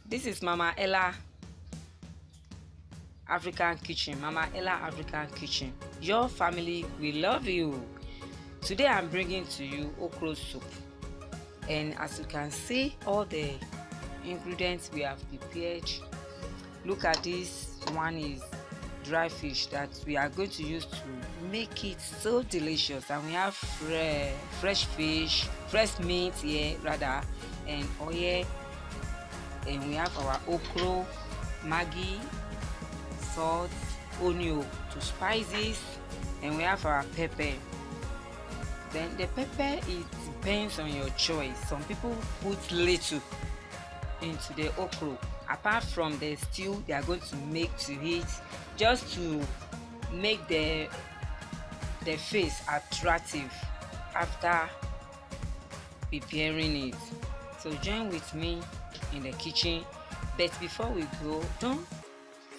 This is Mama Ella African Kitchen. Mama Ella African Kitchen. Your family will love you. Today I'm bringing to you okra soup. And as you can see, all the ingredients we have prepared. Look at this. One is dry fish that we are going to use to make it so delicious, and we have fresh fish, fresh meat here rather, and oil, and we have our okra, maggi, salt, onion to spice this, and we have our pepper. Then the pepper, it depends on your choice. Some people put little into the okra. Apart from the stew they are going to make to it, just to make the face attractive after preparing it. So join with me in the kitchen. But before we go, don't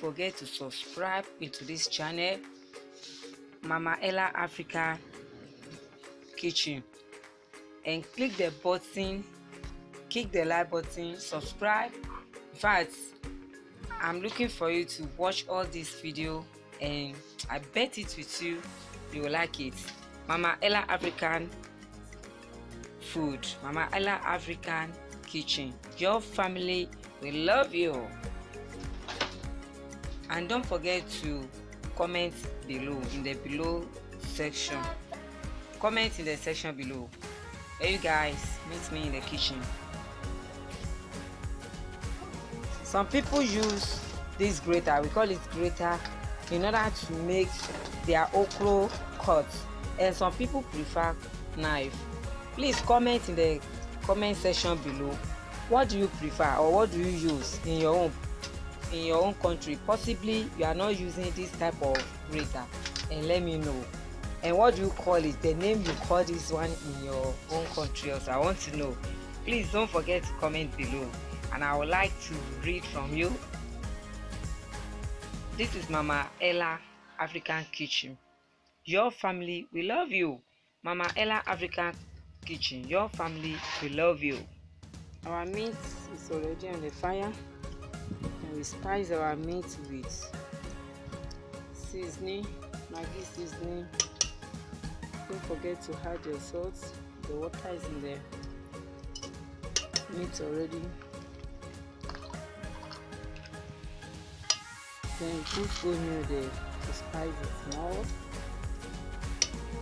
forget to subscribe into this channel, Mama Ella African Kitchen, and click the button, click the like button, subscribe. In fact, I'm looking for you to watch all this video, and I bet it with you will like it. Mama Ella African food, Mama Ella African Kitchen. Your family will love you. And don't forget to comment below in the below section. Comment in the section below. Hey you guys, meet me in the kitchen. Some people use this grater, we call it grater, in order to make their okra cut, and some people prefer knife. Please comment in the comment section below. What do you prefer, or what do you use in your own country? Possibly you are not using this type of grater, and let me know. And what do you call it, the name you call this one in your own country also? I want to know. Please don't forget to comment below, and I would like to read from you. This is Mama Ella African Kitchen. Your family will love you. Mama Ella African Kitchen. Your family will love you. Our meat is already on the fire, and we spice our meat with seasoning, Maggi seasoning. Don't forget to add your salt. The water is in the meat already. Then put onion there to spice it more.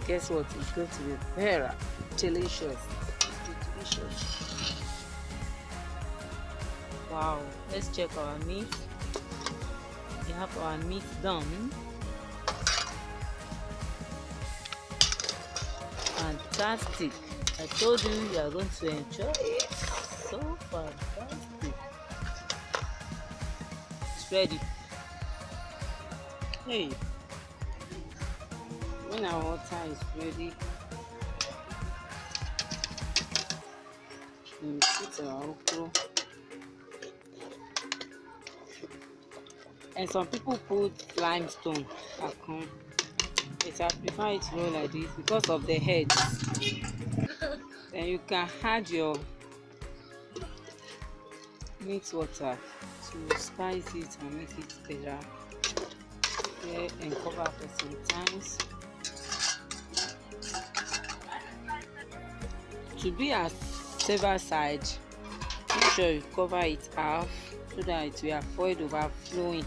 Guess what? It's going to be very delicious. Delicious. Wow! Let's check our meat. We have our meat done. Fantastic! I told you you are going to enjoy it. So fantastic! It's ready. Hey, when our water is ready, we put our okra, and some people put limestone. But I prefer it to roll like this because of the head. Then you can add your meat water to spice it and make it better. And cover for some times to be a safer side. Make sure you cover it half so that it will avoid overflowing.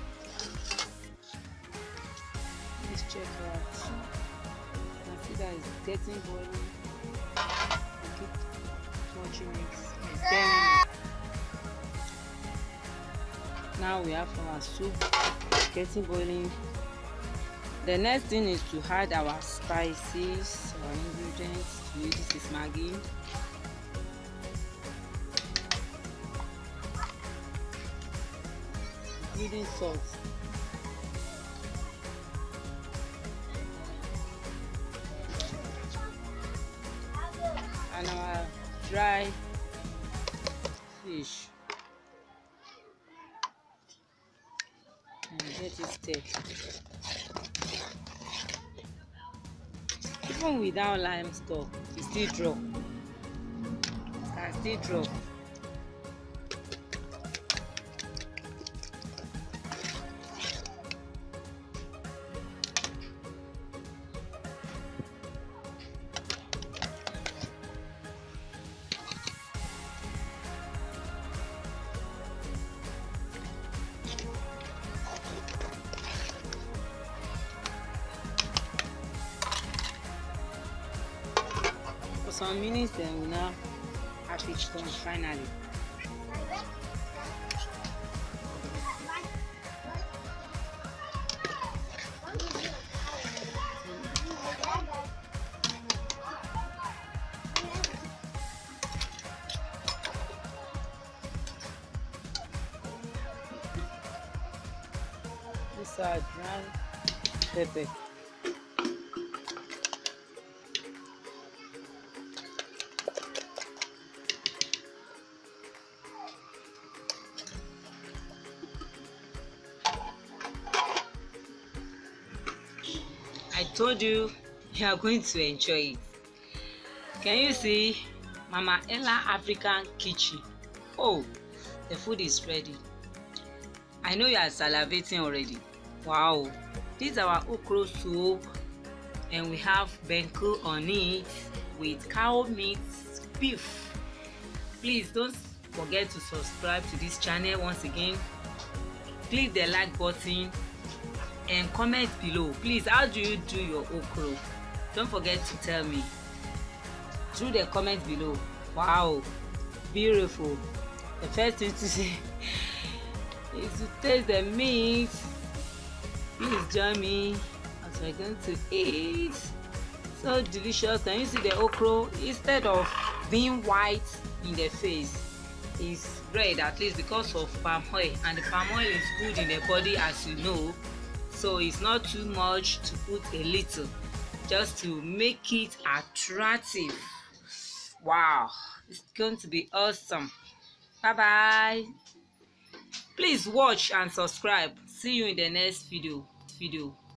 Let's check out. You can see that it's getting boiling. Keep watching it. It's burning. Now we have our soup getting boiling. The next thing is to add our spices, our ingredients. This is Maggi, including salt, and our dry fish, and get it stirred. Even without lime stock, it still drop. It can still drop. some minutes, then we'll now add it on finally. These are ground pepper. I told you you are going to enjoy it. Can you see Mama Ella African kitchen? Oh, the food is ready. I know you are salivating already. Wow, this is our okra soup, and we have banku on it with cow meat, beef. Please don't forget to subscribe to this channel. Once again, click the like button and comment below. Please, how do you do your okra? Don't forget to tell me through the comment below. Wow, beautiful. The first thing to say is to taste the meat. Please join me as we're going to eat. So delicious. Can you see the okra? Instead of being white in the face, it's red, at least because of palm oil, and the palm oil is good in the body, as you know. So it's not too much to put a little, just to make it attractive. Wow, it's going to be awesome. Bye bye. Please watch and subscribe. See you in the next video.